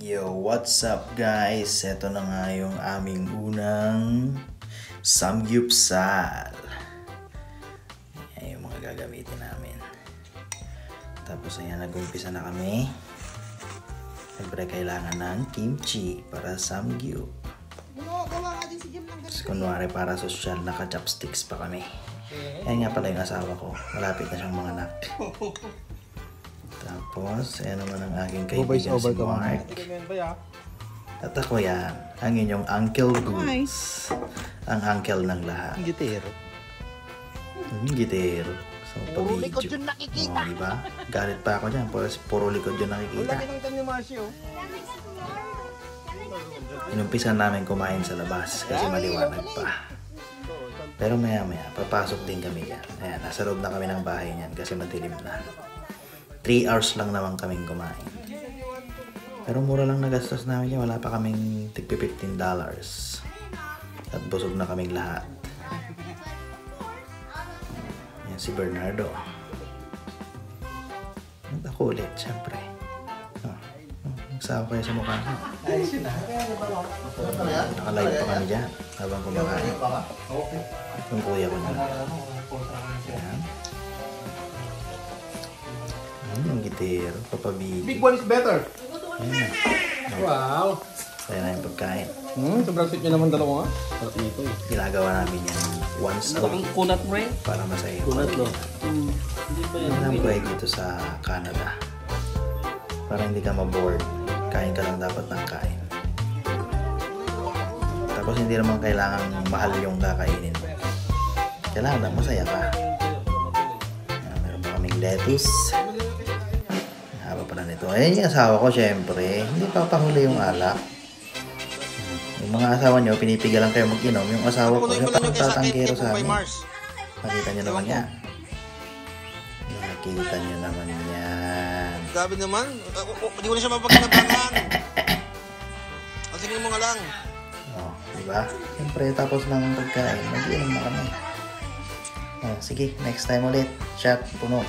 Yo, what's up guys? Ito na nga yung aming unang samgyupsal. Yan yung mga gagamitin namin. Tapos ayan, nag-umpisa na kami. Siyempre kailangan ng kimchi para samgyup. Tapos kunwari para social, naka-chopsticks pa kami. Ayan nga pala yung asawa ko. Malapit na siyang mga anak. Tapos, ayan naman ang aking kaibigan si Mark. At ako yan, ang inyong Uncle Goose. Ang uncle ng lahat. Gitero. Gitero. So, Puro likod yun pag-video. nakikita. Oh, diba? Galit pa ako dyan. Puro likod yun nakikita. Lagi ng tan ni Marcio. Inumpisan namin kumain sa labas kasi maliwanag pa. Pero maya maya, papasok din kami yan. Ayan, nasa loob na kami ng bahay niyan kasi madilim na. 3 hours lang naman kaming kumain. Pero mura lang nagastos namin yan. Wala pa kaming tigpi $15. At busog na kaming lahat. Yan si Bernardo. At ako ulit, syempre. Nagsawa kayo sa mukha ko. Nakalive pa kami dyan habang kumakain. Yung kuya ko dyan. Yan. Yung gitero, papabigyo. Big one is better. Ayan. Wow. Kaya na yung pagkain. Sobrang sweet nyo naman dalawa. Sarap nito eh. Ginagawa namin yan once a week Kunat mo rin? para masaya. Kunat lo. Hindi pa yan. Yan ang buhay dito sa Canada. Para hindi ka ma-bored. Kain ka lang dapat ng kain. Tapos hindi naman kailangan mahal yung kakainin mo. Kailangan lang masaya ka. Meron pa kaming lettuce. Haba pala nito. Ayan yung asawa ko syempre. Hindi papahuli yung alak. Yung mga asawa nyo, pinipigilan kayo mag-inom. Yung asawa ko, yung tatangkero sa amin. Nakita nyo naman yan. Nakita nyo naman yan. Grabe naman. Hindi ko na siya mapagkinabangan. Sige mo nga lang. Oh, diba? Siyempre, tapos ng pagkain, mag-inom na kami. Oh, sige, next time ulit. Shot, puno.